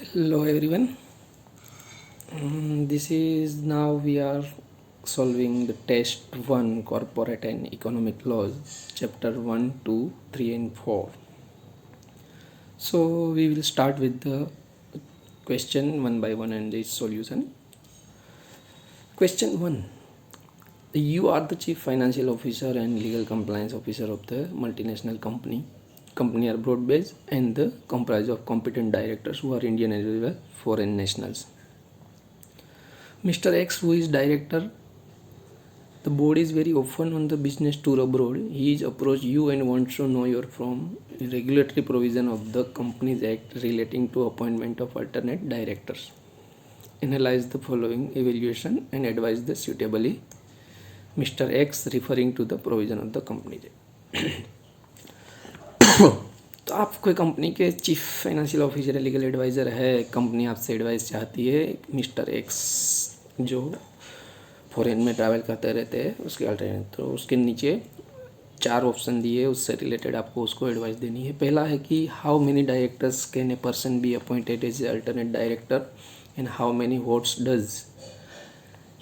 Hello everyone. This is now we are solving the test 1 corporate and economic laws chapter 1, 2, 3 and 4. So we will start with the question one by one and its solution. Question 1. You are the chief financial officer and legal compliance officer of the multinational company. Company are broad based and the comprise of competent directors who are Indian as well as foreign nationals. Mr. X, who is director, the board is very often on the business tour abroad. He is approached you and wants to know your from regulatory provision of the Companies Act relating to appointment of alternate directors. Analyze the following evaluation and advise the suitably. Mr. X referring to the provision of the Companies Act. तो आप कोई company के chief financial officer legal adviser है, company आपसे advice चाहती है, mister X जो foreign में ट्रैवल करते रहते हैं उसके अल्टरनेट, तो उसके नीचे 4 ऑप्शन दिए, उससे रिलेटेड आपको उसको एडवाइस देनी है. पहला है कि how many directors can a person be appointed as a alternate director and how many votes does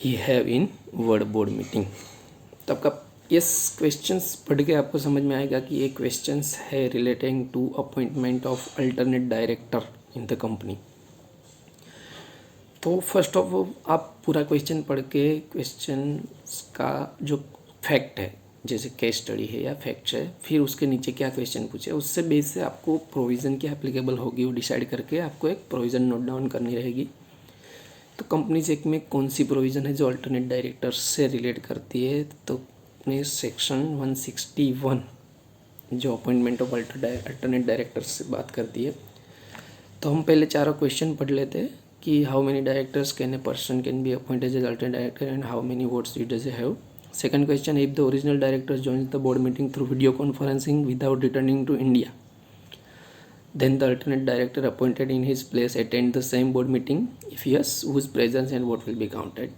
he have in word board meeting. तो आपका इस क्वेश्चंस पढ़ के आपको समझ में आएगा कि ये क्वेश्चंस है relating to appointment of alternate director in the company. तो फर्स्ट ऑफ ऑल आप पूरा क्वेश्चन पढ़ के क्वेश्चन का जो फैक्ट है, जैसे केस स्टडी है या फैक्ट्स है, फिर उसके नीचे क्या क्वेश्चन पूछे, उससे बेस से आपको प्रोविज़न क्या एप्लीकेबल होगी वो डिसाइड करके आपको एक प्रोविज़न नोट डाउन करनी रहेगी. तो कंपनीज एक्ट में कौन सी प्रोविज़न है जो अल्टरनेट डायरेक्टर से रिलेट करती है, तो अपने सेक्शन 161 जो अपॉइंटमेंट ऑफ अल्टरनेट डायरेक्टर से बात करती है. तो हम पहले चारों क्वेश्चन पढ़ लेते हैं कि how many directors can a person can be appointed as alternate director and how many votes it does have. Second question, if the original director joins the board meeting through video conferencing without returning to India, then the alternate director appointed in his place attend the same board meeting. If yes, whose presence and vote will be counted.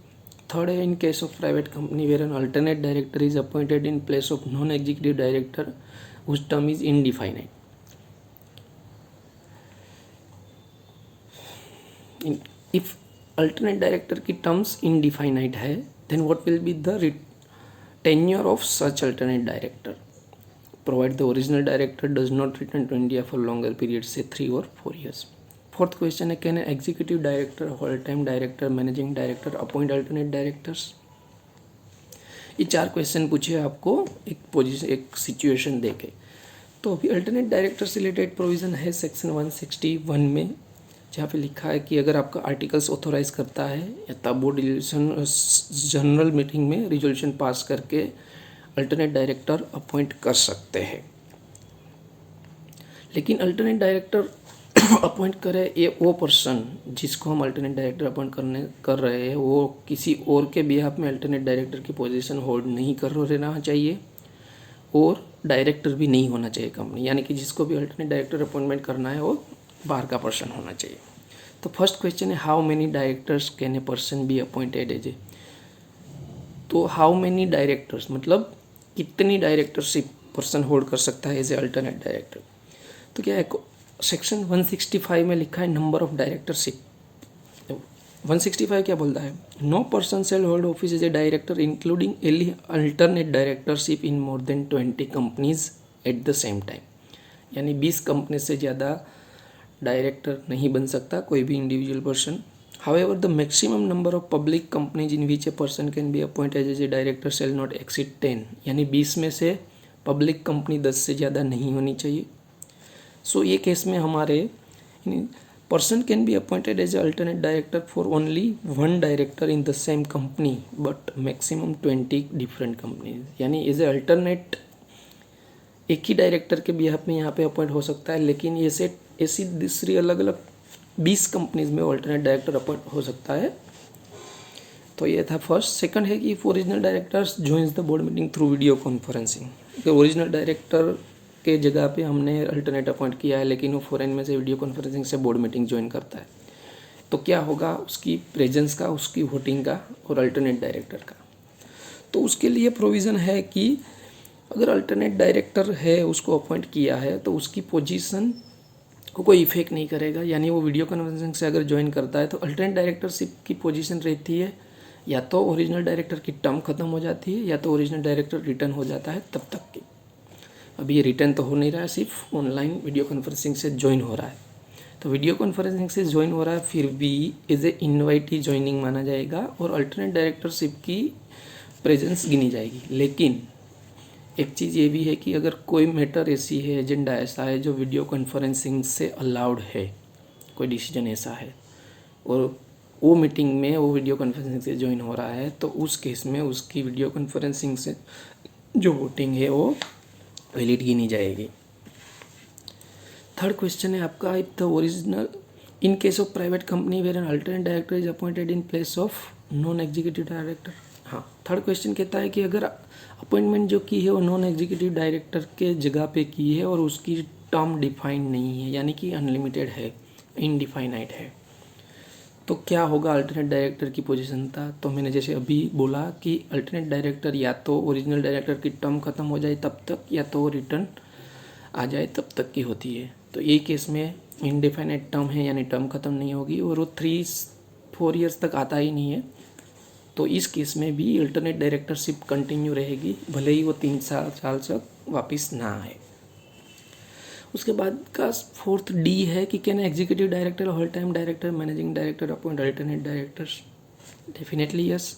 Third, in case of private company where an alternate director is appointed in place of non-executive director whose term is indefinite. If alternate director की terms indefinite है, then what will be the tenure of such alternate director? Provide the original director does not return to India for longer periods, say 3 or 4 years. Fourth question है, can an executive director, whole-time director, managing director appoint alternate directors? ये 4 question पूछे आपको एक position एक situation देके. तो अभी alternate director से रिलेटेड प्रोविज़न है सेक्शन 161 में, जहाँ पे लिखा है कि अगर आपका आर्टिकल्स ऑथोराइज करता है या तब बोर्ड जनरल मीटिंग में रिजोल्यूशन पास करके अल्टरनेट डायरेक्टर अपॉइंट कर सकते हैं. लेकिन अल्टरनेट डायरेक्टर अपॉइंट करे ये वो पर्सन जिसको हम अल्टरनेट डायरेक्टर अपॉइंट कर रहे हैं वो किसी और के बिहाफ में अल्टरनेट डायरेक्टर की पोजीशन होल्ड नहीं कर रहना चाहिए और डायरेक्टर भी नहीं होना चाहिए कंपनी, यानी कि जिसको भी अल्टरनेट डायरेक्टर अपॉइंटमेंट करना है वो बाहर का पर्सन होना चाहिए. तो फर्स्ट क्वेश्चन है, how many directors can a person be appointed as a. तो हाउ मेनी डायरेक्टर्स मतलब कितनी डायरेक्टरशिप पर्सन होल्ड कर सकता है एज ए अल्टरनेट डायरेक्टर. तो क्या है, सेक्शन 165 में लिखा है नंबर ऑफ डायरेक्टरशिप. 165 क्या बोलता है, no person shall hold office as a director including any alternate directorship in more than 20 companies at the same time. यानी 20 कंपनी से ज़्यादा डायरेक्टर नहीं बन सकता कोई भी individual person. However, the maximum number of public companies in which a person can be appointed as a director shall not exceed 10. यानी 20 में से पब्लिक कंपनी 10 से ज़्यादा नहीं होनी चाहिए. सो ये केस में हमारे person can be appointed as a alternate director for only one director in the same company but maximum 20 different companies. यानी एज ए अल्टरनेट एक ही डायरेक्टर के बिहाफ में यहाँ पे अपॉइंट हो सकता है, लेकिन ऐसी दूसरी अलग अलग 20 कंपनीज में अल्टरनेट डायरेक्टर अपॉइंट हो सकता है. तो ये था फर्स्ट. सेकंड है कि original directors joins the board meeting through video conferencing. तो ओरिजिनल डायरेक्टर के जगह पे हमने अल्टरनेट अपॉइंट किया है लेकिन वो फॉरेन में से वीडियो कॉन्फ्रेंसिंग से बोर्ड मीटिंग ज्वाइन करता है, तो क्या होगा उसकी प्रेजेंस का, उसकी वोटिंग का और अल्टरनेट डायरेक्टर का. तो उसके लिए प्रोविज़न है कि अगर अल्टरनेट डायरेक्टर है उसको अपॉइंट किया है तो उसकी पोजीशन को कोई इफेक्ट नहीं करेगा। यानी वो वीडियो कॉन्फ्रेंसिंग से अगर ज्वाइन करता है तो अल्टरनेट डायरेक्टरशिप की पोजीशन रहती है या तो ओरिजिनल डायरेक्टर की टर्म खत्म हो जाती है या तो ओरिजिनल डायरेक्टर रिटर्न हो जाता है तब तक की। अभी ये रिटर्न तो हो नहीं रहा है, सिर्फ ऑनलाइन वीडियो कॉन्फ्रेंसिंग से ज्वाइन हो रहा है। तो वीडियो कॉन्फ्रेंसिंग से ज्वाइन हो रहा है फिर भी एज ए इन्वाइटी ज्वाइनिंग माना जाएगा और अल्टरनेट डायरेक्टरशिप की प्रेजेंस गिनी जाएगी। लेकिन एक चीज़ ये भी है कि अगर कोई मैटर ऐसी है, एजेंडा ऐसा है जो वीडियो कॉन्फ्रेंसिंग से अलाउड है, कोई डिसीजन ऐसा है और वो मीटिंग में वो वीडियो कॉन्फ्रेंसिंग से ज्वाइन हो रहा है, तो उस केस में उसकी वीडियो कॉन्फ्रेंसिंग से जो वोटिंग है वो वैलिड गिनी जाएगी। थर्ड क्वेश्चन है आपका, if the original in case of private company where an alternate director is appointed in place of non executive director. हाँ, थर्ड क्वेश्चन कहता है कि अगर अपॉइंटमेंट जो की है वो नॉन एग्जीक्यूटिव डायरेक्टर के जगह पे की है और उसकी टर्म डिफाइंड नहीं है, यानी कि अनलिमिटेड है, इनडिफाइनाइट है, तो क्या होगा अल्टरनेट डायरेक्टर की पोजीशन था। तो मैंने जैसे अभी बोला कि अल्टरनेट डायरेक्टर या तो ओरिजिनल डायरेक्टर की टर्म खत्म हो जाए तब तक या तो रिटर्न आ जाए तब तक की होती है। तो ये केस में इनडिफाइनाइट टर्म है यानी टर्म खत्म नहीं होगी और वो 3-4 ईयर्स तक आता ही नहीं है, तो इस केस में भी अल्टरनेट डायरेक्टरशिप कंटिन्यू रहेगी भले ही वो 3 साल तक वापस ना आए। उसके बाद का फोर्थ डी है कि can executive director, whole time director, managing director appoint alternate directors. Definitely yes,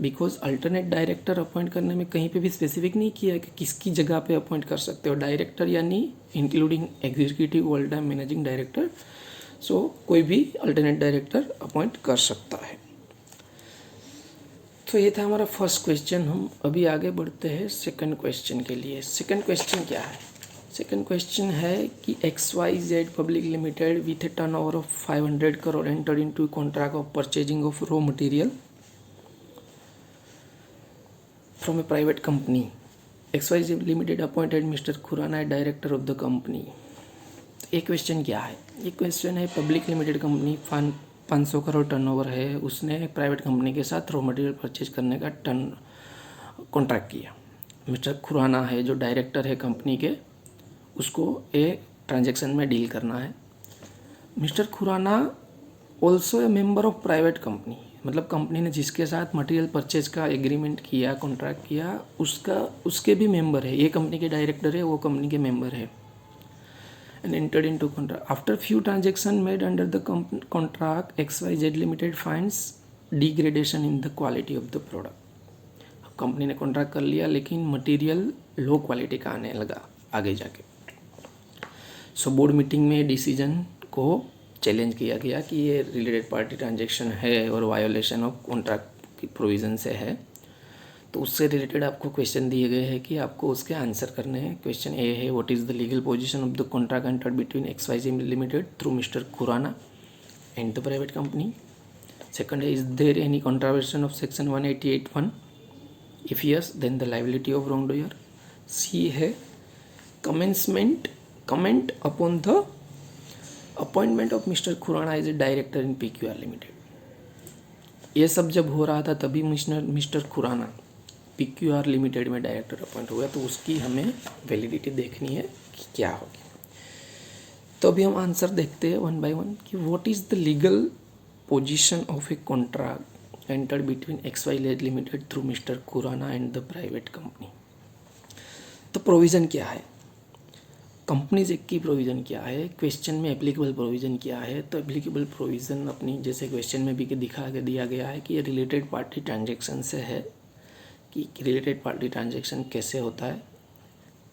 because alternate director appoint करने में कहीं पे भी स्पेसिफिक नहीं किया है कि किसकी जगह पे अपॉइंट कर सकते हो। डायरेक्टर यानी including executive, whole time, managing director, so कोई भी अल्टरनेट डायरेक्टर अपॉइंट कर सकता है। तो ये था हमारा फर्स्ट क्वेश्चन। हम अभी आगे बढ़ते हैं सेकंड क्वेश्चन के लिए। सेकंड क्वेश्चन क्या है? सेकंड क्वेश्चन है कि XYZ public limited with a turnover of 500 crore entered into contract of purchasing of raw material from a private company. XYZ limited appointed mister Khurana a director of the company. ये question क्या है? ये question है public limited company 500 crore turnover है, उसने private company के साथ raw material purchase करने का कॉन्ट्रैक्ट किया। मिस्टर खुराना है जो डायरेक्टर है कंपनी के, उसको एक ट्रांजैक्शन में डील करना है। Mister Khurana also a member of private company, मतलब कंपनी ने जिसके साथ मटेरियल परचेज का एग्रीमेंट किया, कॉन्ट्रैक्ट किया, उसके भी मेंबर है। ये कंपनी के डायरेक्टर है, वो कंपनी के मेंबर है। And entered into contract after few transaction made under the contract XYZ limited finds degradation in the quality of the product. Company ने कॉन्ट्रैक्ट कर लिया लेकिन मटेरियल लो क्वालिटी का आने लगा आगे जाके। सो बोर्ड मीटिंग में डिसीजन को चैलेंज किया गया कि ये रिलेटेड पार्टी ट्रांजैक्शन है और वायोलेशन ऑफ कॉन्ट्रैक्ट की प्रोविज़न से है। तो उससे रिलेटेड आपको क्वेश्चन दिए गए हैं कि आपको उसके आंसर करने हैं। क्वेश्चन ए है, what is the legal position of the contract entered between XYZ limited through mister Khurana and the private company. Second है, is there any contravention of section 188(1)? If yes then the liability of wrong doer. C है, comment upon the appointment of mister Khurana as a director in PQR limited. ये सब जब हो रहा था तभी mister Khurana PQR limited में डायरेक्टर अपॉइंट हुआ, तो उसकी हमें वैलिडिटी देखनी है कि क्या होगी। तो अभी हम आंसर देखते हैं 1 by 1 कि what is the legal position of a contract entered between XYZ limited through mister Khurana and the private company. तो प्रोविज़न क्या है, कंपनीज एक्ट की प्रोविज़न क्या है, क्वेश्चन में एप्लीकेबल प्रोविज़न क्या है। तो एप्लीकेबल प्रोविज़न अपनी जैसे क्वेश्चन में भी दिया गया है कि ये रिलेटेड पार्टी ट्रांजैक्शन से है, कि रिलेटेड पार्टी ट्रांजैक्शन कैसे होता है,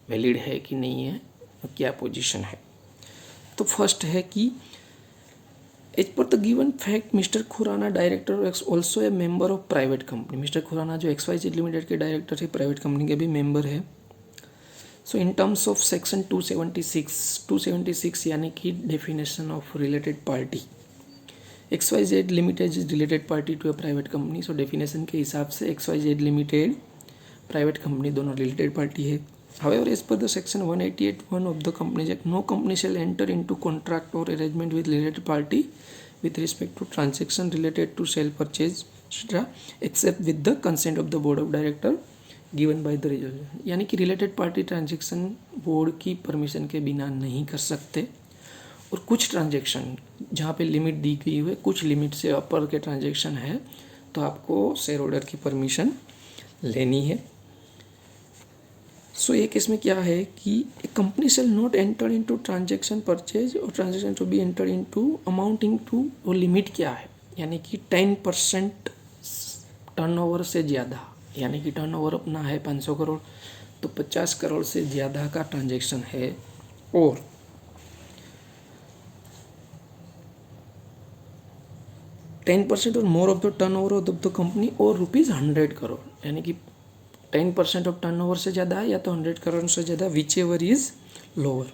वैलिड है कि नहीं है, और क्या पोजीशन है। तो फर्स्ट है कि as per the given fact mister Khurana director also a member of private company. Mister Khurana जो XYZ लिमिटेड के डायरेक्टर है, प्राइवेट कंपनी के भी मेंबर है। So in terms of section 276 यानी कि definition of related party, XYZ limited is related party to a private company. So definition के हिसाब से XYZ लिमिटेड प्राइवेट कंपनी दोनों रिलेटेड पार्टी है। However as per the section 188(1) of the companies act, no company shall enter into contract और arrangement with related party with respect to transaction related to sale purchase except with the consent of the board of director given by the result. यानी कि related party transaction board की permission के बिना नहीं कर सकते और कुछ ट्रांजेक्शन जहाँ पे लिमिट दी गई हुई है, कुछ लिमिट से अपर के ट्रांजेक्शन है, तो आपको शेयर होल्डर की परमिशन लेनी है। सो ये केस में क्या है कि a company shall not enter into transaction purchase और transaction to be enter into amounting to, वो लिमिट क्या है, यानी कि 10% टर्नओवर से ज़्यादा, यानी कि टर्नओवर अपना है 500 करोड़, तो 50 करोड़ से ज़्यादा का ट्रांजेक्शन है, और 10% और more of the turnover of the company और ₹100 करोड़, यानी कि 10% ऑफ टर्नओवर से ज़्यादा है या तो 100 करोड़ से ज़्यादा, विच एवर इज़ लोअर,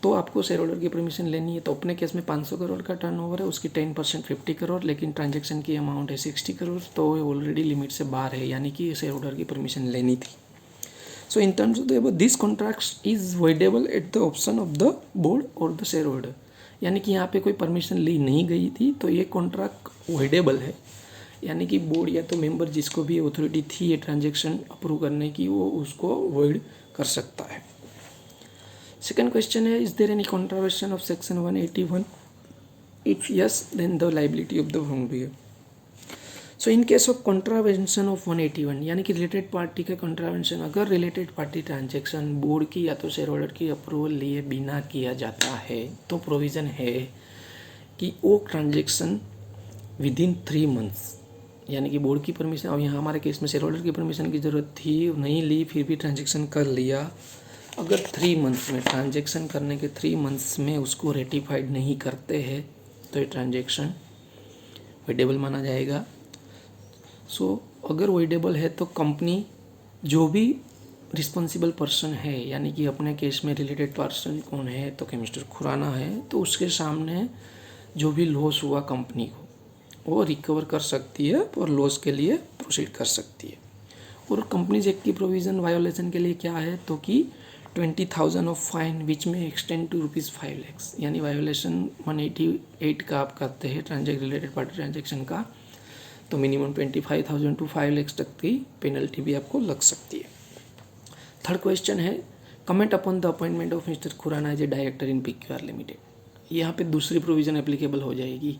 तो आपको शेयर होल्डर की परमिशन लेनी है। तो अपने केस में 500 करोड़ का टर्नओवर है, उसकी 10% 50 करोड़, लेकिन ट्रांजैक्शन की अमाउंट है 60 करोड़, तो ऑलरेडी लिमिट से बाहर है, यानी कि शेयर होल्डर की परमिशन लेनी थी। So in terms of the this contract is voidable at the option of the board और द शेयर होल्डर, यानी कि यहाँ पे कोई परमिशन ली नहीं गई थी, तो ये कॉन्ट्रैक्ट वॉइडेबल है, यानी कि बोर्ड या तो मेंबर जिसको भी अथॉरिटी थी ये ट्रांजैक्शन अप्रूव करने की, वो उसको वॉइड कर सकता है। सेकंड क्वेश्चन है, is there any contravention of section 181? If yes, then the liability of the wrongdoer. So in case of contravention of 181, यानी कि रिलेटेड पार्टी का कॉन्ट्रावेंशन, अगर रिलेटेड पार्टी ट्रांजैक्शन बोर्ड की या तो शेयर होल्डर की approval लिए बिना किया जाता है, तो प्रोविज़न है कि वो ट्रांजैक्शन विद इन 3 मंथ्स, यानी कि बोर्ड की परमिशन, अब यहाँ हमारे केस में शेयर होल्डर की परमिशन की ज़रूरत थी, नहीं ली, फिर भी ट्रांजैक्शन कर लिया, अगर 3 मंथ्स में, ट्रांजैक्शन करने के 3 मंथ्स में उसको रेटिफाइड नहीं करते हैं, तो ये ट्रांजैक्शन वॉइडेबल माना जाएगा। सो अगर वॉइडेबल है तो कंपनी जो भी रिस्पॉन्सिबल पर्सन है, यानी कि अपने केस में रिलेटेड पर्सन कौन है, तो कि मिस्टर खुराना है, तो उसके सामने जो भी लॉस हुआ कंपनी को वो रिकवर कर सकती है और लॉस के लिए प्रोसीड कर सकती है। और कंपनीज एक्ट की प्रोविज़न वायोलेशन के लिए क्या है, तो कि 20,000 ऑफ फाइन विच में एक्सटेंड टू ₹5 लाख, यानी वायोलेशन 188 का आप करते हैं रिलेटेड पार्टी ट्रांजेक्शन का, तो मिनिमम 25,000 टू 5 लाख तक की पेनल्टी भी आपको लग सकती है। थर्ड क्वेश्चन है, comment upon the appointment of mister Khurana as a director in PQR limited. यहाँ पे दूसरी प्रोविज़न एप्लीकेबल हो जाएगी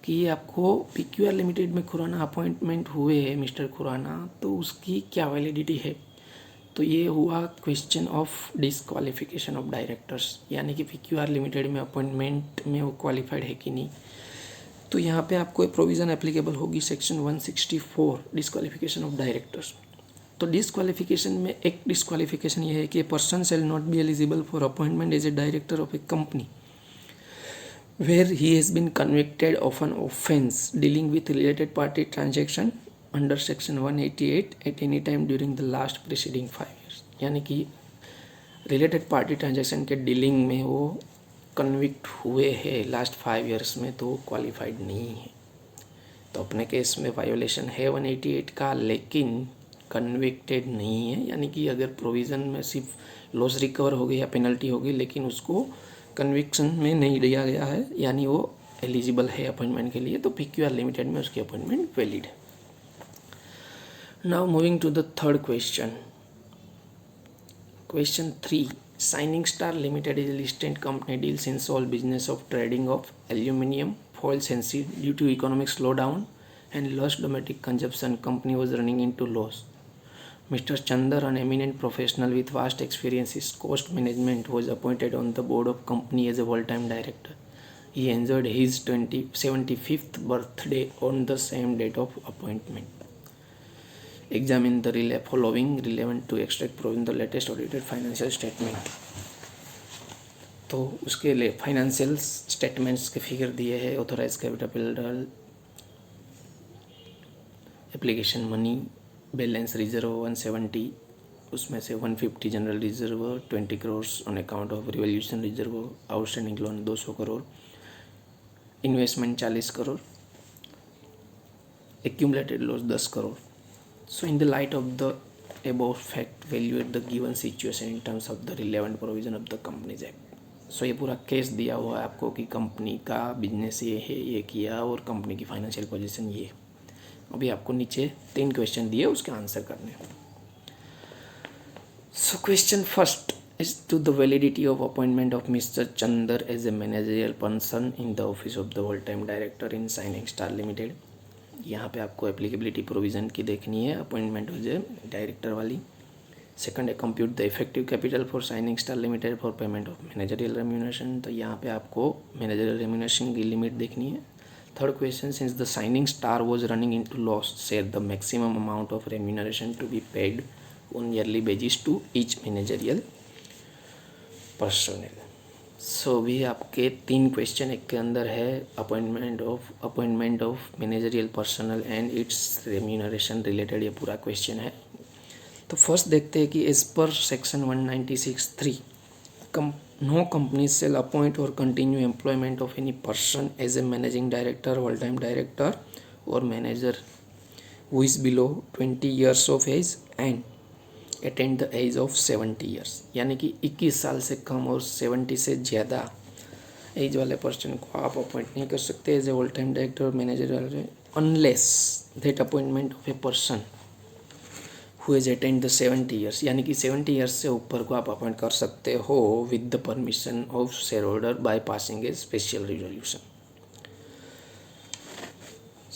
कि ये आपको PQR लिमिटेड में खुराना अपॉइंटमेंट हुए हैं मिस्टर खुराना, तो उसकी क्या वैलिडिटी है। तो ये हुआ question of disqualification of directors, यानी कि PQR लिमिटेड में अपॉइंटमेंट में वो क्वालिफाइड है कि नहीं। तो यहाँ पे आपको एक प्रोविज़न एप्लीकेबल होगी सेक्शन 164 डिसक्वालिफिकेशन ऑफ डायरेक्टर्स। तो डिसक्वालिफिकेशन में एक डिसक्वालिफिकेशन ये है कि person shall not be eligible for appointment as a director of a company where he has been convicted of an offence dealing with related party transaction under section 188 at any time during the last preceding 5 years, यानी कि related party transaction के dealing में वो convict हुए हैं last 5 years में, तो qualified नहीं है। तो अपने केस में वायोलेशन है 188 का, लेकिन कन्विक्टेड नहीं है, यानी कि अगर प्रोविज़न में सिर्फ लॉस रिकवर हो गई या पेनल्टी हो गई, लेकिन उसको कन्विक्शन में नहीं दिया गया है, यानी वो एलिजिबल है अपॉइंटमेंट के लिए, तो PQR लिमिटेड में उसकी अपॉइंटमेंट वैलिड है। Now moving to the third question. Question 3, shining star limited is listed company deals in all business of trading of aluminium foils and steel. Due to economic slowdown and loss domestic consumption, company was running into loss. Mr. Chandar, an eminent professional with vast experience in cost management, was appointed on the board of company as a full-time director. He enjoyed his 75th birthday on the same date of appointment. Examine the following relevant to extract from the latest audited financial statement. तो उसके लिए financial statements के figure दिए हैं, authorise capital, application money, balance reserve 170, उसमें से 150 general reserve, 20 crore on account of revaluation reserve, outstanding loan 200 crore, investment 40 crore, accumulated loss 10 crore. So in the light of the above fact, evaluate the given situation in terms of the relevant provision of the Companies Act. सो ये पूरा case दिया हुआ है आपको कि company का business ये है, ये किया, और कंपनी की फाइनेंशियल पोजीशन ये। अभी आपको नीचे 3 क्वेश्चन दिए, उसके आंसर करने। So question first, As to the validity of appointment of Mr. Chandar as a managerial person in the office of the whole-time director in Shining Star Limited, यहाँ पे आपको एप्लीकेबिलिटी प्रोविज़न की देखनी है appointment as a director वाली. Second है compute the effective capital for shining star limited for payment of managerial remuneration, तो यहाँ पे आपको मैनेजरियल रेम्यूनरेशन की लिमिट देखनी है. Third question, since the Shining Star was running in to loss share the maximum amount of remuneration to be paid on yearly basis to each managerial personnel. So भी आपके 3 question एक के अंदर है appointment of managerial personnel and its remuneration related, ये पूरा question है. तो फर्स्ट देखते हैं कि as per section 196(3) no company shall appoint और continue employment of any person as a managing director, whole time director और manager who is below 20 years of age and attend the age of 70 years, यानी कि 21 साल से कम और 70 से ज़्यादा as वाले पर्सन को आप अपॉइंट नहीं कर सकते as a whole time director और manager unless that appointment of a person who is attend the 70 years, यानी कि 70 years से ऊपर को आप अपॉइंट कर सकते हो with the permission of share holder by passing A special resolution.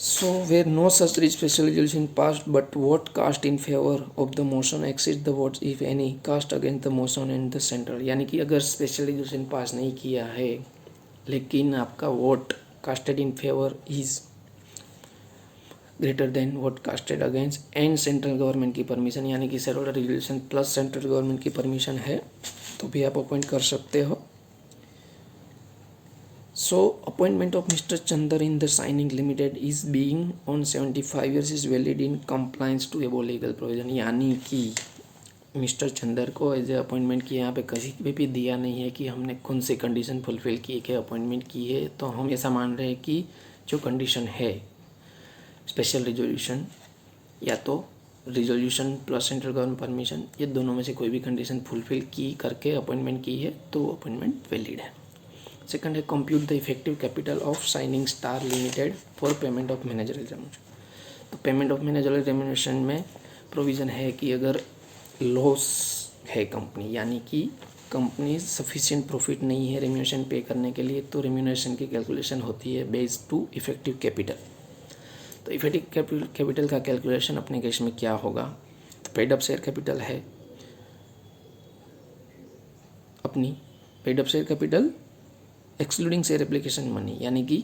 So where no such special resolution passed but vote cast in favor of the motion exceeds the votes if any cast against the motion and the central, यानी कि अगर special resolution pass नहीं किया है लेकिन आपका vote casted in favour is greater than vote casted against and central government की permission, यानी कि share holder resolution plus central government की परमिशन है तो भी आप अपॉइंट कर सकते हो. So appointment of Mr. Chandar in the Shining Limited is being on 75 years is valid in compliance to above legal provision, यानी कि मिस्टर चंदर को एज ए अपॉइंटमेंट की यहाँ पे कहीं भी दिया नहीं है कि हमने कौन सी कंडीशन फुलफिल की के अपॉइंटमेंट की है. तो हम ऐसा मान रहे हैं कि जो कंडीशन है स्पेशल रिजोल्यूशन या तो resolution plus central government permission, ये दोनों में से कोई भी कंडीशन फुलफिल की करके अपॉइंटमेंट की है तो अपॉइंटमेंट वैलिड है. सेकंड है compute the effective capital of shining star limited for payment of managerial remuneration. तो पेमेंट ऑफ मैनेजरियल रेम्यूनरेशन में प्रोविज़न है कि अगर लॉस है कंपनी, यानी कि कंपनी सफिशिएंट प्रॉफिट नहीं है रेम्यूनरेशन पे करने के लिए, तो रेम्यूनरेशन की कैलकुलेशन होती है बेस्ड टू इफेक्टिव कैपिटल. तो इफेक्टिव कैपिटल का कैलकुलेशन अपने केस में क्या होगा, तो पेड अप शेयर कैपिटल है अपनी paid up share capital excluding share application money, यानी कि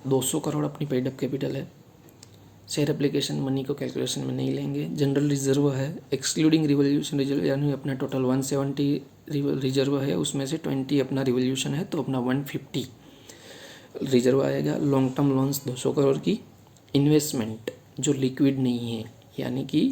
200 करोड़ अपनी पेड अप कैपिटल है. शेयर एप्लीकेशन मनी को कैलकुलेशन में नहीं लेंगे. जनरल रिजर्व है एक्सक्लूडिंग रिवोल्यूशन रिजर्व, यानी अपना टोटल 170 रिजर्व है, उसमें से 20 अपना रिवोल्यूशन है तो अपना 150 रिजर्व आएगा. लॉन्ग टर्म लोन्स 200 करोड़ की. इन्वेस्टमेंट जो लिक्विड नहीं है यानी कि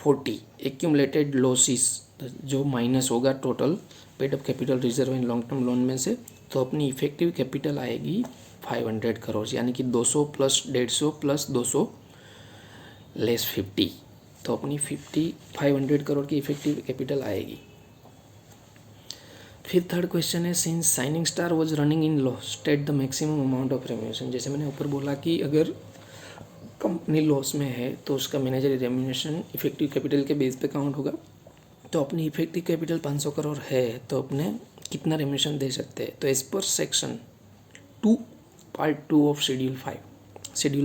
40 एक्यूमुलेटेड लॉसेस जो माइनस होगा total paid up capital reserve in long term loan में से, तो अपनी इफेक्टिव कैपिटल आएगी 500 करोड़, यानी कि 200 प्लस 150 प्लस 200 लेस 50, तो अपनी 500 करोड़ की इफेक्टिव कैपिटल आएगी. फिर थर्ड क्वेश्चन है since shining star was running in loss state the maximum amount of remuneration. जैसे मैंने ऊपर बोला कि अगर कंपनी लॉस में है तो उसका मैनेजर रेम्यूनरेशन इफेक्टिव कैपिटल के बेस पे काउंट होगा. तो अपनी इफेक्टिव कैपिटल 500 करोड़ है तो अपने कितना रेम्यूनरेशन दे सकते हैं, तो as per section 2 part 2 of schedule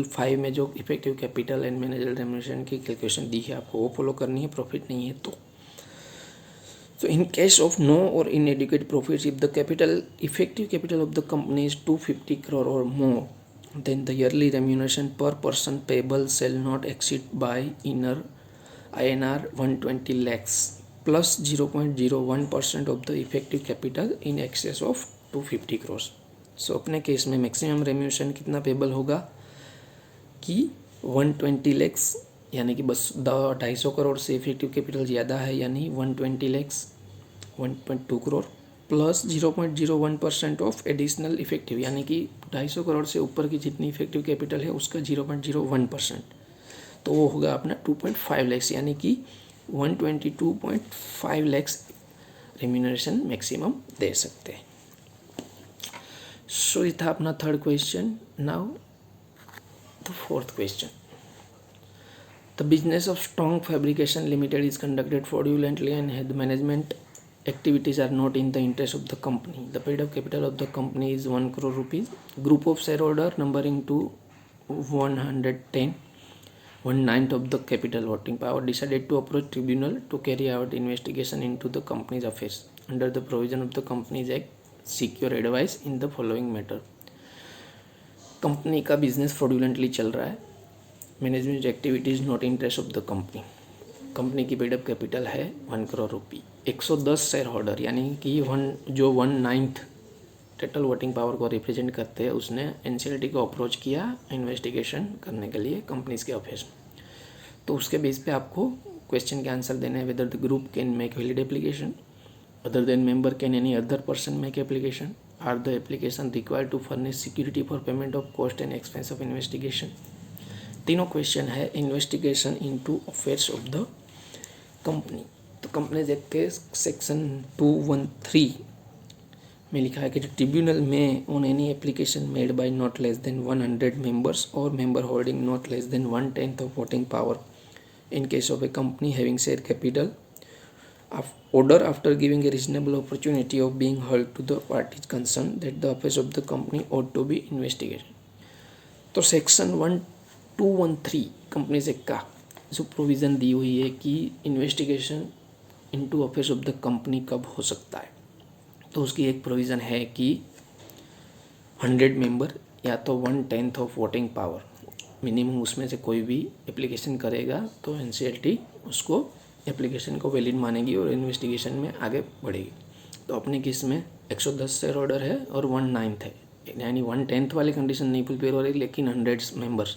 5 में जो effective capital and manager remuneration की कैलकुलेशन दी है आपको वो फॉलो करनी है. प्रॉफिट नहीं है तो in case of no or inadequate profits, if the effective capital of the company is 250 crore or more, then the yearly remuneration per person payable shall not exceed by INR 120 lakhs plus 0.01% of the effective capital in excess of 250 crores. So अपने case में maximum remuneration कितना payable होगा कि 120 लैक्स, यानी कि बस 250 करोड़ से effective capital ज़्यादा है यानी 120 lakhs 1.2 crore plus 0.01% of additional effective, यानी कि 250 करोड़ से ऊपर की जितनी इफेक्टिव कैपिटल है उसका 0.01%, तो वो होगा अपना 2.5 लैक्स, यानी कि 122.5 लैक्स रेम्यूनरेशन मैक्सिमम दे सकते हैं. सो ये था अपना third question. Now the fourth question. The business of Strong Fabrication Limited is conducted fraudulently and had management activities are not in the interest of the company. The paid up capital of the company is 1 crore rupees. Group of shareholder numbering to 110, 1/9 of the capital voting power decided to approach tribunal to carry out investigation into the company's affairs under the provision of the Companies Act, secure advice in the following matter. Company का business fraudulently चल रहा है, management activities not interest of the company, company की paid up capital है 1 करोड़ रुपये, 110 share holder यानी कि जो 1/9 टोटल वोटिंग पावर को रिप्रेजेंट करते हैं उसने एनसीएलटी को अप्रोच किया इन्वेस्टिगेशन करने के लिए कंपनीज के अफेयर्स। तो उसके बेस पे आपको क्वेश्चन के आंसर देने हैं। Whether the group can make valid application, other than member can any other person make application, are the application required to furnish security for payment of cost and expense of investigation. तीनों question है investigation into affairs of the company. तो companies act के section 213 में लिखा है कि tribunal में on any application made by not less than 100 members और member holding not less then 1/10 of voting power in case of a company having share capital order after giving a reasonable opportunity of being heard to the parties concerned that the affairs of the company ought to be investigated। तो section 1213 companies act का जो provision दी हुई है कि investigation into affairs of the company कब हो सकता है, तो उसकी एक प्रोविज़न है कि 100 मेंबर या तो 1/10 ऑफ वोटिंग पावर मिनिमम उसमें से कोई भी एप्लीकेशन करेगा तो एनसीएलटी उसको एप्लीकेशन को वैलिड मानेगी और इन्वेस्टिगेशन में आगे बढ़ेगी। तो अपने केस में 110 शेयर होल्डर है और 1/9 है, यानी 1/10 वाली कंडीशन नहीं फुलफिल हो रही, लेकिन 100 मेंबर्स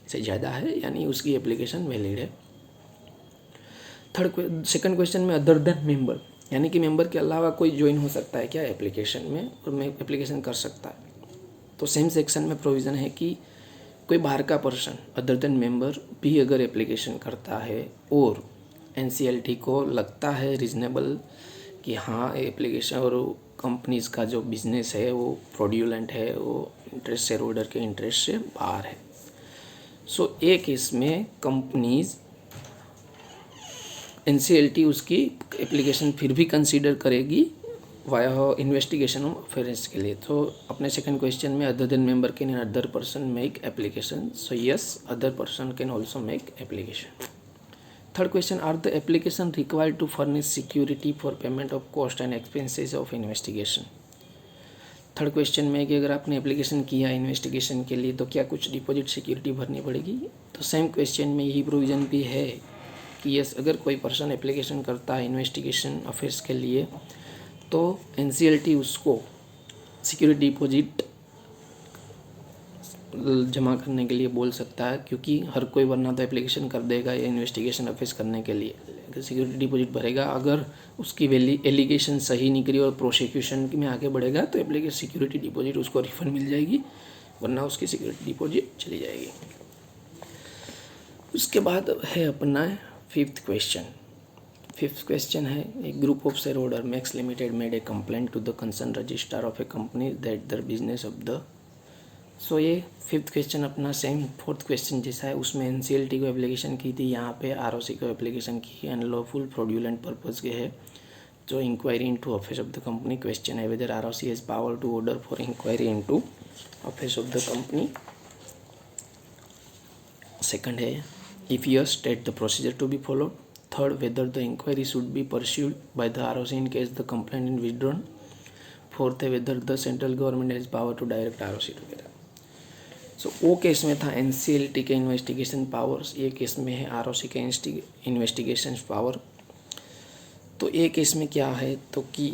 से ज़्यादा है यानी उसकी एप्लीकेशन वैलिड है। सेकंड क्वेश्चन में अदर देन मेंबर यानी कि मेंबर के अलावा कोई ज्वाइन हो सकता है क्या एप्लीकेशन में और मैं एप्लीकेशन कर सकता है। तो सेम सेक्शन में प्रोविज़न है कि कोई बाहर का पर्सन अदर देन मेंबर भी अगर एप्लीकेशन करता है और एनसीएलटी को लगता है रीजनेबल कि हाँ एप्लीकेशन और कंपनीज का जो बिजनेस है वो फ्रॉडुलेंट है, वो इंटरेस्ट शेयर होल्डर के इंटरेस्ट से बाहर है। सो एक इसमें कंपनीज एनसीएलटी उसकी एप्लीकेशन फिर भी कंसीडर करेगी वाया इन्वेस्टिगेशन ऑफ अफेयर्स के लिए। तो अपने सेकंड क्वेश्चन में other than member can other person make application, so yes other person can also make application. Third question, are the application required to furnish security for payment of cost and expenses of investigation. Third question में कि अगर आपने application किया investigation के लिए तो क्या कुछ डिपॉजिट सिक्योरिटी भरनी पड़ेगी। तो सेम क्वेश्चन में यही प्रोविज़न भी है कि यस अगर कोई पर्सन एप्लीकेशन करता है इन्वेस्टिगेशन अफेयर्स के लिए तो एनसीएलटी उसको सिक्योरिटी डिपॉजिट जमा करने के लिए बोल सकता है, क्योंकि हर कोई वरना तो एप्लीकेशन कर देगा या इन्वेस्टिगेशन अफेयर्स करने के लिए सिक्योरिटी डिपॉजिट भरेगा। अगर उसकी एलिगेशन सही निकली और प्रोसिक्यूशन में आगे बढ़ेगा तो एप्लीकेशन सिक्योरिटी डिपॉजिट उसको रिफंड मिल जाएगी, वरना उसकी सिक्योरिटी डिपॉजिट चली जाएगी। उसके बाद है अपना फिफ्थ क्वेश्चन है a group of share holder Max limited made a complaint to the concern registrar of a company that the business of the. So ये फिफ्थ क्वेश्चन अपना सेम फोर्थ क्वेश्चन जैसा है, उसमें एनसीएलटी को application की थी, यहाँ पे आरओसी को एप्लीकेशन की अनलॉफुल फ्रॉडुलेंट पर्पस के है जो inquiry into affairs of the company. Question है whether ROC has power to order for inquiry into affairs of the company. Second है if yes state the procedure to be followed. Third whether the inquiry should be pursued by the ROC in case the complaint in withdrawn. Fourth है whether the central government has power to direct ROC together. So वो case में था NCLT के investigation powers, ये case में है ROC के investigation power. तो ये केस में क्या है तो कि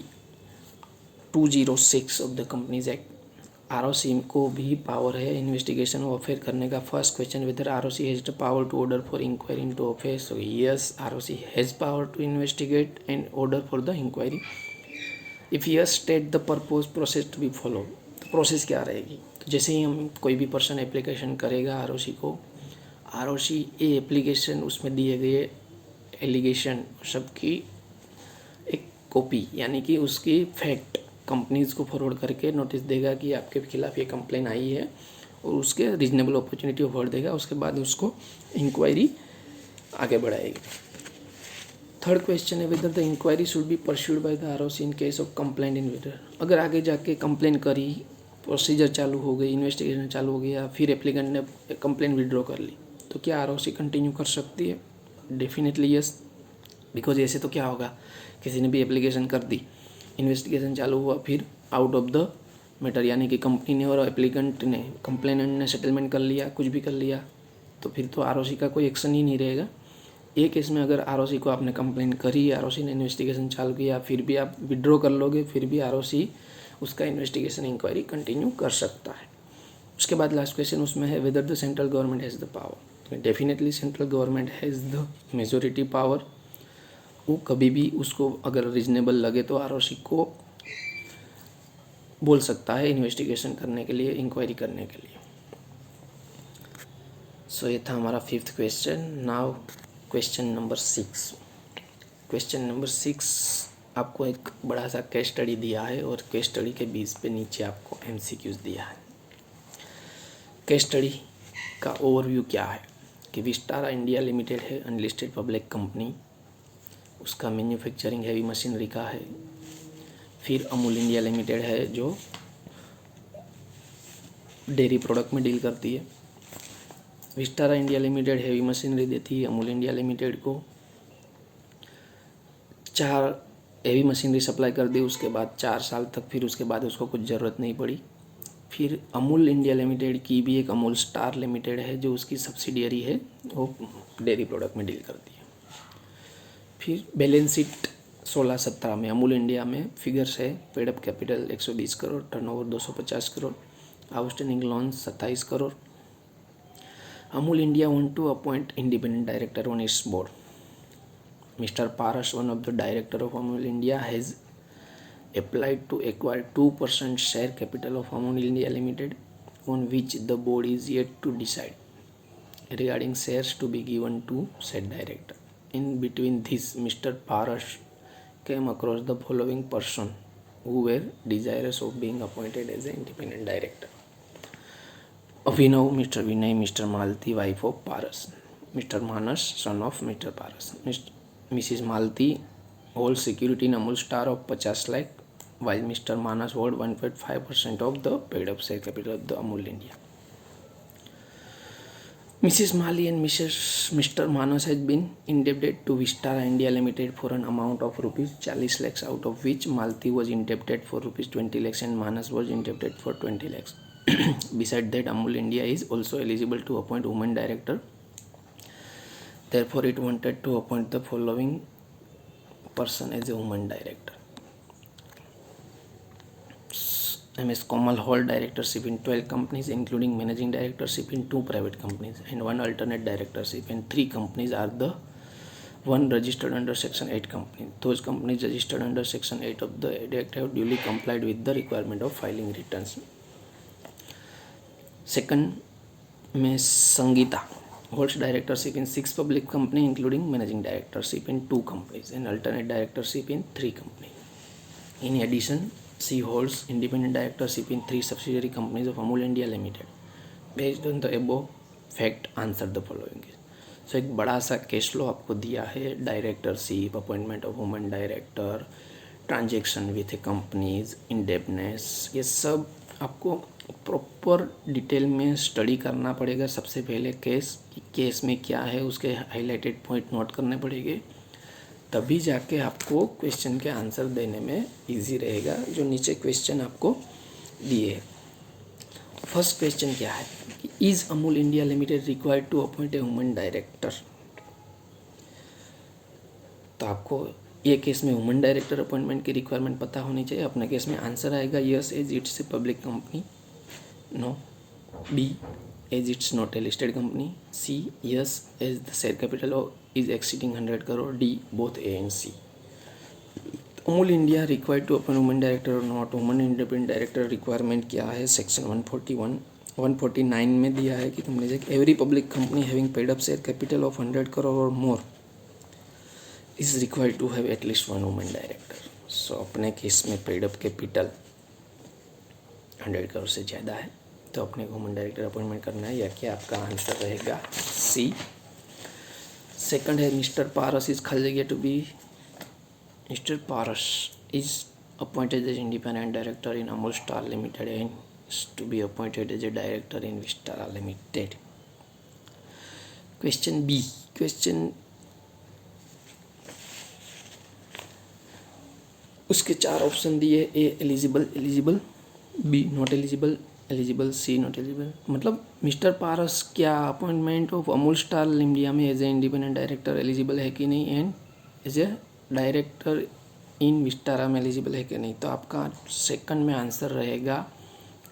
206 of the companies act ROC को भी पावर है इन्वेस्टिगेशन ऑफ अफेयर करने का। First question whether ROC has the power to order for inquiry into affairs. So yes ROC has power to investigate and order for the inquiry. If yes state the purpose process to be follow. तो process क्या रहेगी, तो जैसे ही हम कोई भी person application करेगा आरओसी को, आरओसी ये एप्लीकेशन उसमें दिए गए एलिगेशन सबकी एक कॉपी यानी कि उसकी फैक्ट कंपनीज को फॉरवर्ड करके नोटिस देगा कि आपके खिलाफ ये कंप्लेन आई है और उसके रीजनेबल अपॉर्चुनिटी ऑफर देगा। उसके बाद उसको इंक्वायरी आगे बढ़ाएगी। थर्ड क्वेश्चन है whether the inquiry should be pursued by the ROC in case of complaint in withdraw. अगर आगे जाके कंप्लेन करी, प्रोसीजर चालू हो गई, इन्वेस्टिगेशन चालू हो गया, फिर एप्लीकेंट ने कंप्लेन विड्रॉ कर ली, तो क्या आरओसी कंटिन्यू कर सकती है? Definitely yes. बिकॉज ऐसे तो क्या होगा, किसी ने भी एप्लीकेशन कर दी, इन्वेस्टिगेशन चालू हुआ, फिर आउट ऑफ द मैटर, यानी कि कंपनी ने और एप्लीकेंट ने, कंप्लेनेंट ने सेटलमेंट कर लिया, कुछ भी कर लिया, तो फिर तो आरओसी का कोई एक्शन ही नहीं रहेगा। एक केस में अगर आरओसी को आपने कंप्लेन करी, आरओसी ने इन्वेस्टिगेशन चालू किया, फिर भी आप विड्रॉ कर लोगे, फिर भी आरओसी उसका इन्वेस्टिगेशन इंक्वायरी कंटिन्यू कर सकता है। उसके बाद लास्ट क्वेश्चन उसमें है whether the central government has the power. Definitely central government has the majority power. वो कभी भी उसको अगर रीजनेबल लगे तो आरओसी को बोल सकता है इन्वेस्टिगेशन करने के लिए, इंक्वायरी करने के लिए। सो ये था हमारा 5th question. Now question number 6। Question number 6 आपको एक बड़ा सा केस स्टडी दिया है और केस स्टडी के बीच पे नीचे आपको एमसीक्यूज दिया है। केस स्टडी का ओवरव्यू क्या है कि विस्टारा इंडिया लिमिटेड है अनलिस्टेड पब्लिक कंपनी, उसका मैन्युफैक्चरिंग हैवी मशीनरी का है। फिर अमूल इंडिया लिमिटेड है जो डेयरी प्रोडक्ट में डील करती है। Vistara India limited heavy machinery देती है अमूल इंडिया लिमिटेड को, 4 हैवी मशीनरी सप्लाई कर दी, उसके बाद 4 साल तक, फिर उसके बाद उसको कुछ ज़रूरत नहीं पड़ी। फिर अमूल इंडिया लिमिटेड की भी एक अमूल स्टार लिमिटेड है जो उसकी सब्सिडियरी है, वो डेयरी प्रोडक्ट में डील करती है। फिर बैलेंस शीट 16-17 में अमूल इंडिया में फिगर्स है, paid up capital 120 crore, turnover 250 crore, outstanding loan 27 crore. Amul India want to appoint independent director on its board. Mr. Paras, one of the director of Amul India, has applied to acquire 2% share capital of Amul India Limited, on which the board is yet to decide regarding shares to be given to said director. In between this, Mr. Paras came across the following person who were desirous of being appointed as an independent director. Abhinav, Mr. Vinay, Mr. Malti, wife of Paras. Mr. Manas, son of Mr. Paras. Mrs. Malti holds security in Amul Star of 50 lakh, while Mr. Manas holds 1.5% of the paid up share capital of the Amul India. Mrs. Mali and Mr. Manas has been indebted to Vistara India Limited for an amount of rupees 40 lakhs, out of which Malti was indebted for rupees 20 lakhs and Manas was indebted for 20 lakhs. Besides that, Amul India is also eligible to appoint women director. Therefore, it wanted to appoint the following person as a woman director. MS Komal hold directorship in 12 companies, including managing directorship in 2 private companies and 1 alternate directorship, and 3 companies are the one registered under Section 8 company. Those companies registered under Section 8 of the Act have duly complied with the requirement of filing returns. Second, Ms. Sangeeta holds directorship in 6 public companies, including managing directorship in 2 companies and alternate directorship in 3 companies. In addition, she holds independent directorship in 3 subsidiary companies of Amul India Limited. Based on the above fact, answer the following. So एक बड़ा सा case लो आपको दिया है, directorship, appointment of women director, transaction with companies, indebtedness, ये सब आपको proper detail में स्टडी करना पड़ेगा। सबसे पहले केस में क्या है उसके हाईलाइटेड पॉइंट नोट करने पड़ेंगे, तभी जाके आपको क्वेश्चन के आंसर देने में इजी रहेगा। जो नीचे क्वेश्चन आपको दिए हैं, फर्स्ट क्वेश्चन क्या है, is Amul India limited required to appoint a women director. तो आपको ये केस में वुमेन डायरेक्टर अपॉइंटमेंट की रिक्वायरमेंट पता होनी चाहिए। अपने केस में आंसर आएगा yes as it's a public company, no, B as it's not a listed company, C yes as the share capital is exceeding 100 crore, D both A and C. Amul India required to appoint woman director or not, woman independent director requirement क्या है, section 149 में दिया है कि तुमने देख every public company having paid up share capital of 100 crore और more is required to have at least 1 women director. So अपने केस में पेड अप कैपिटल 100 करोड़ से ज़्यादा है, तो अपने को वुमेन डायरेक्टर अपॉइंटमेंट करना है, या क्या आपका आंसर रहेगा सी। सेकंड है मिस्टर पारस इज खाली to be mister Paras is appointed as independent director in Amul Star Limited and is to be appointed as a director in Vistara Limited. Question B. Question उसके 4 option दिए, A eligible eligible, B not eligible eligible, C not eligible. मतलब mister Paras क्या appointment of Amul star India में as a independent director eligible है कि नहीं, and as a director in Vistara में eligible है कि नहीं। तो आपका सेकंड में आंसर रहेगा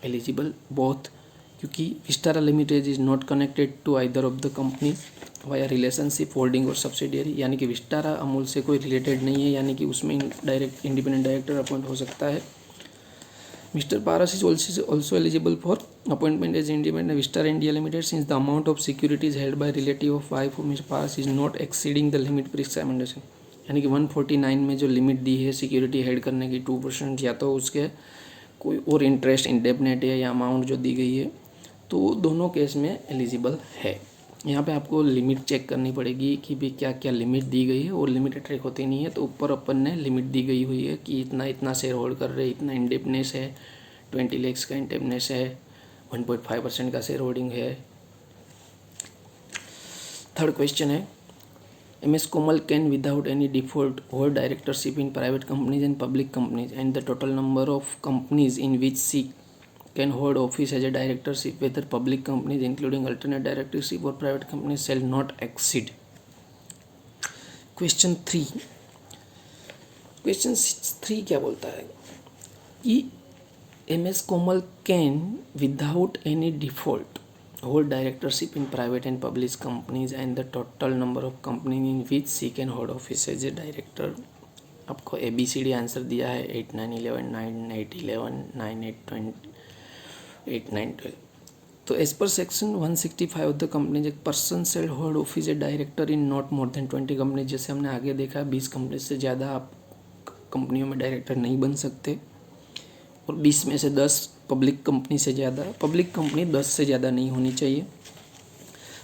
एलिजिबल बोथ, क्योंकि Vistara limited is not connected to either of the company via relationship holding और सब्सिडियरी, यानी कि विस्टारा अमूल से कोई रिलेटेड नहीं है, यानी कि उसमें डायरेक्ट इंडिपेंडेंट डायरेक्टर अपॉइंट हो सकता है। Mister Paras is also eligible for appointment as independent Vistara India limited since the amount of securities held by relative of wife of mister Paras is not exceeding the limit prescribed, यानी कि 149 में जो limit दी है security head करने की 2%, या तो उसके कोई और इंटरेस्ट इंडेफिनेट है या अमाउंट जो दी गई है, तो दोनों केस में एलिजिबल है। यहाँ पे आपको लिमिट चेक करनी पड़ेगी कि भाई क्या क्या लिमिट दी गई है, और लिमिट ट्रैक होती नहीं है। तो ऊपर अपन ने लिमिट दी गई हुई है कि इतना इतना शेयर होल्ड कर रहे, इतना इंडेपनेस है, 20 लाख का इंडेपनेस है, 1.5% का शेयर होल्डिंग है। थर्ड क्वेश्चन है MS Komal can without any default hold directorship in private companies and public companies, and the total number of companies in which she can hold office as a directorship, whether public companies including alternate directorship or private companies, shall not exceed. Question 3 क्या बोलता है कि MS Komal can without any default hold directorship in private and public companies and the total number of companies in which she can hold office as a director। आपको ABCD answer दिया है 8 9 11 9 8 11 9 8 8 9 12। तो as per section 165 of the companies act person shall hold office a director in not more than 20 companies. जैसे हमने आगे देखा 20 company से ज़्यादा आप कंपनियों में डायरेक्टर नहीं बन सकते, और 20 में से 10 पब्लिक कंपनी से ज़्यादा, पब्लिक कंपनी 10 से ज़्यादा नहीं होनी चाहिए।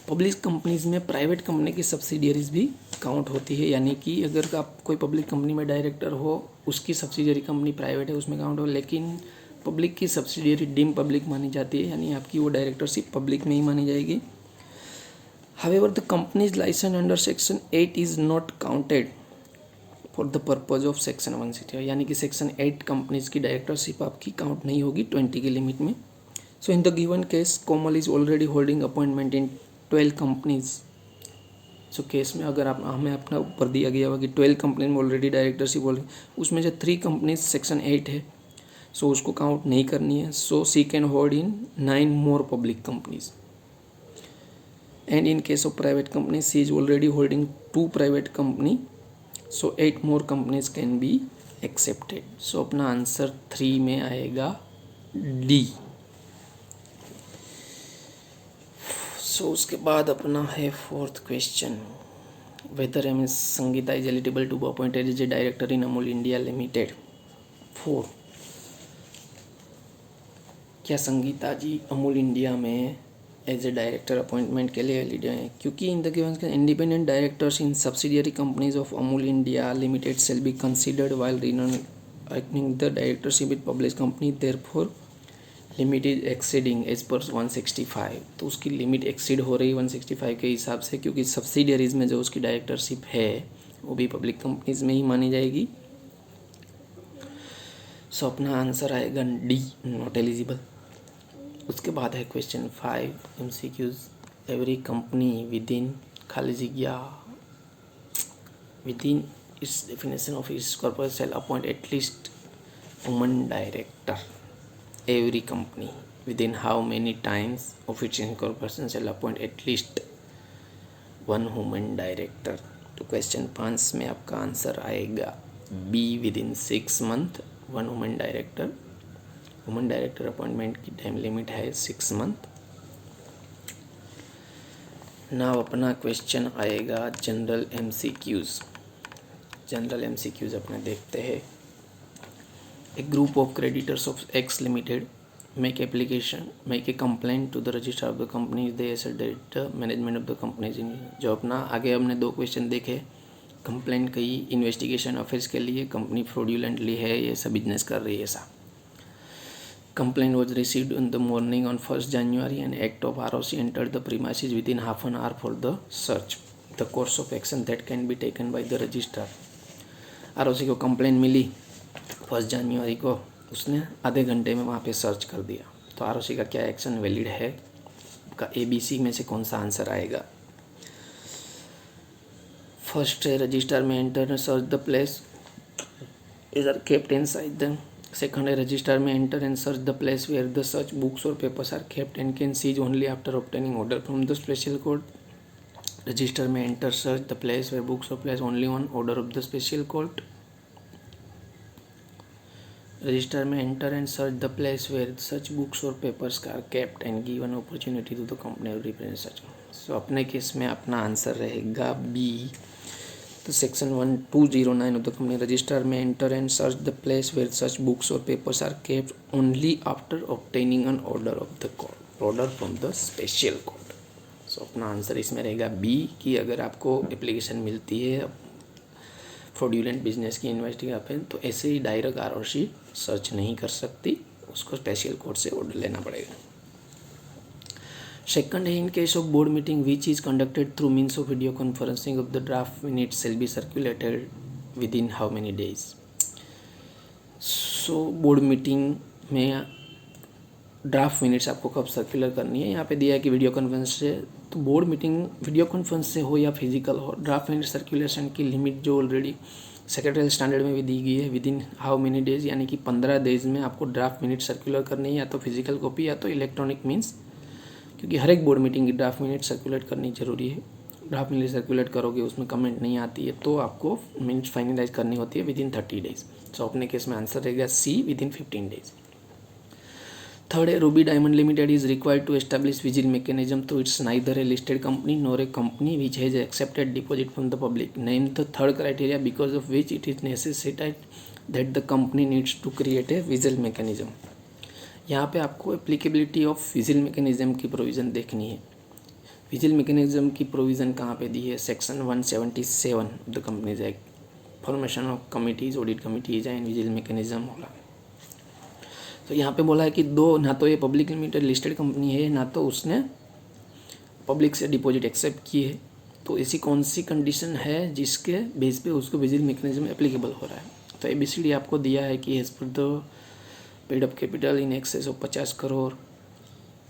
पब्लिक कंपनीज में प्राइवेट कंपनी की सब्सिडियरीज भी काउंट होती है, यानी कि अगर आप कोई पब्लिक कंपनी में डायरेक्टर हो, उसकी सब्सिडियरी कंपनी प्राइवेट है उसमें काउंट हो, लेकिन पब्लिक की सब्सिडियरी डीम पब्लिक मानी जाती है, यानी आपकी वो डायरेक्टरशिप पब्लिक में ही मानी जाएगी। However the companies licence under section 8 is not counted for the purpose of section 160, यानी कि सेक्शन 8 कंपनीज की डायरेक्टरशिप आपकी काउंट नहीं होगी 20 की लिमिट में। So in the given case Komal is already holding appointment in 12 companies. So case में अगर आप हमें अपना ऊपर दिया गया होगा कि 12 कंपनी में ऑलरेडी डायरेक्टरशिप होल्डिंग, उसमें जो 3 कंपनीज सेक्शन 8 है, सो उसको काउंट नहीं करनी है। So she can hold in 9 more public companies, and in case of private company she is already holding 2 private company, so 8 more companies can be accepted। so अपना answer 3 में आएगा D। so उसके बाद अपना है 4th question, whether MS Sangeeta is eligible to be appointed as a director in Amul India Limited। 4 क्या Sangeeta ji Amul India में as a director appointment के लिए एलिजिबल हैं, क्योंकि in the given independent directors in subsidiary companies of Amul India limited shall be considered while renominating the directorship with public company, therefore limit is exceeding as per 165। तो उसकी limit exceed हो रही 165 के हिसाब से, क्योंकि सब्सिडियरीज में जो उसकी डायरेक्टरशिप है वो भी पब्लिक कंपनीज में ही मानी जाएगी। सो अपना आंसर आएगा डी, नॉट एलिजिबल। उसके बाद है question 5 MCQs। Every company within खाली जगह within its definition of its corporate shall appoint at least woman director. Every company within how many times of its incorporation shall appoint at least 1 woman director. तो question 5 में आपका आंसर आएगा B, within 6 month 1 woman director. Woman director appointment की time limit है 6 month. Now अपना question आएगा general MCQs। General MCQs अपने देखते हैं। A group of creditors of X limited make a complaint to the registrar of the company if they assert that the management of the company is in। जो अपना आगे हमने 2 question देखे, complaint कही investigation office के लिए, company फ्रॉड्यूलेंटली है, ये सब बिजनेस कर रही है ऐसा। Complaint was received in the morning on 1st January and act of ROC entered the premises within half an hour for the search। The course of action that can be taken by the registrar। ROC को complaint मिली 1 जनवरी को, उसने आधे घंटे में वहाँ पे search कर दिया। तो ROC का क्या एक्शन वैलिड है का ABC में से कौन सा आंसर आएगा? फर्स्ट है रजिस्टर में enter and search the place is are kept inside the. Second है रजिस्टर में enter and search the place where the search books और papers are kept and can seize only after obtaining order from the special court. Register में enter search the place where books और place only on order of the special court. Register में enter and search the place where such books और papers are kept and given opportunity to the company represent such. So अपने case में अपना answer रहेगा B. तो section 1209 of the company register में enter and search the place where such books और papers are kept only after obtaining an order of the court, order from the special court. So अपना answer इसमें रहेगा B कि अगर आपको application मिलती है फ्रॉड्यूलेंट बिजनेस की इन्वेस्टिगेशन तो ऐसे ही डायरेक्ट ROC सर्च नहीं कर सकती, उसको स्पेशल कोर्ट से ऑर्डर लेना पड़ेगा। सेकंड है इन case of board meeting which is conducted through means of video conferencing of the draft minutes shall be circulated with in how many days. So board meeting में draft minutes आपको कब circular करनी है, यहाँ पे दिया है कि वीडियो कॉन्फ्रेंस से। तो बोर्ड मीटिंग वीडियो कॉन्फ्रेंस से हो या फिजिकल हो, ड्राफ्ट मिनट सर्कुलेशन की लिमिट जो ऑलरेडी सेक्रेटरी स्टैंडर्ड में भी दी गई है with in how many days, यानी कि 15 डेज में आपको ड्राफ्ट मिनट सर्कुलर करनी है, या तो फिजिकल कॉपी या तो इलेक्ट्रॉनिक मीन्स, क्योंकि हर एक बोर्ड मीटिंग की ड्राफ्ट मिनट सर्कुलेट करनी जरूरी है। ड्राफ्ट मिनट सर्कुलेट करोगे उसमें कमेंट नहीं आती है तो आपको मिनट्स फाइनलाइज करनी होती है विद इन 30 डेज। सो अपने केस में आंसर रहेगा सी विद इन 15 डेज। थर्ड है Ruby Diamond limited is required to establish vigil mechanism तो it's neither a listed company nor a company which has accepted deposit from the public. Name the third criteria because of which it is necessitated that the company needs to create a vigil mechanism. यहाँ पे आपको applicability of vigil mechanism की provision देखनी है। Vigil mechanism की provision कहाँ पे दी है? Section 177 of the companies act, formation of committees, audit committees and vigil mechanism होला। तो यहाँ पे बोला है कि दो, ना तो ये पब्लिक लिमिटेड लिस्टेड कंपनी है, ना तो उसने पब्लिक से डिपॉजिट एक्सेप्ट की है। तो ऐसी कौन सी कंडीशन है जिसके बेस पे उसको विजिल मैकेनिज्म एप्लीकेबल हो रहा है? तो ABCD आपको दिया है कि as per the paid up capital in excess of 50 crore,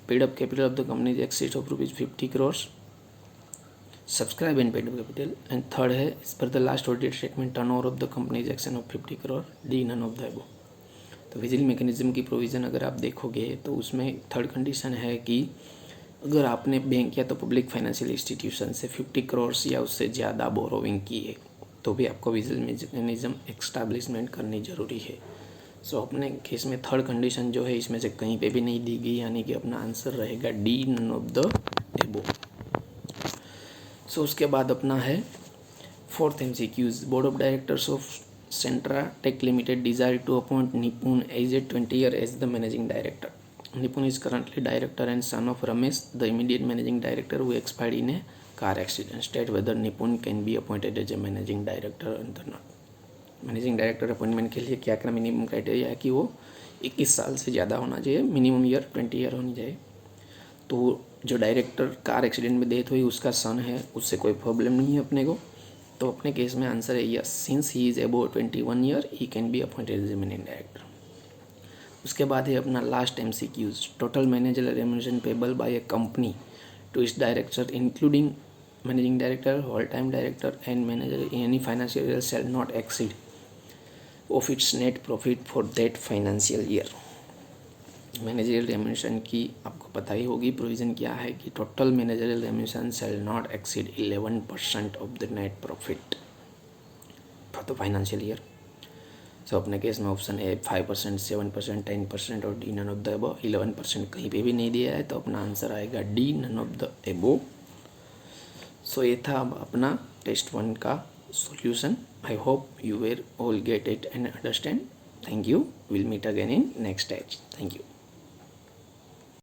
paid up capital of the company is excess of ₹50 crore, subscribe and paid up capital. And third है as per the last audit statement turnover of the company is excess of 50 crore, D none of the above. तो vigil mechanism की provision अगर आप देखोगे तो उसमें third condition है कि अगर आपने बैंक या तो पब्लिक फाइनेंशियल इंस्टीट्यूशन से 50 करोड़ या उससे ज़्यादा बोरोविंग की है तो भी आपको विजिल मैकेनिज्म एस्टैब्लिशमेंट करनी ज़रूरी है। सो अपने केस में थर्ड कंडीशन जो है इसमें से कहीं पे भी नहीं दी गई, यानी कि अपना आंसर रहेगा D none of the above. So उसके बाद अपना है fourth MCQs। Board of directors of Centra Tech limited desire to appoint Nipun as a 20 year as the managing director. Nipun is currently director and son of Ramesh, the immediate managing director who expired in a car accident. State whether Nipun can be appointed as a managing director or not. Managing director appointment के लिए क्या क्या minimum criteria है कि वो 21 साल से ज़्यादा होना चाहिए, मिनिमम ईयर 20 year होनी चाहिए। तो जो डायरेक्टर कार एक्सीडेंट में डेथ हुई उसका सन है, उससे कोई प्रॉब्लम नहीं है अपने को। तो अपने केस में आंसर है yes, since he is above 21 year he can be appointed as a managing director. उसके बाद है अपना last MCQs। Total manager remuneration payable by a company to its director including managing director, whole time director and manager in any financial year shall not exceed of its net profit for that financial year. Managerial remuneration की आपको पता ही होगी provision क्या है कि total managerial remuneration shall not exceed 11% of the net profit for the financial year. So अपने case में ऑप्शन ए 5%, 7%, 10% और D none of the above. 11% कहीं पे भी नहीं दिया है तो अपना आंसर आएगा D none of the above. So ये था अपना टेस्ट 1 का solution. I hope you will all get it and understand. Thank you. We'll meet again in next stage. Thank you.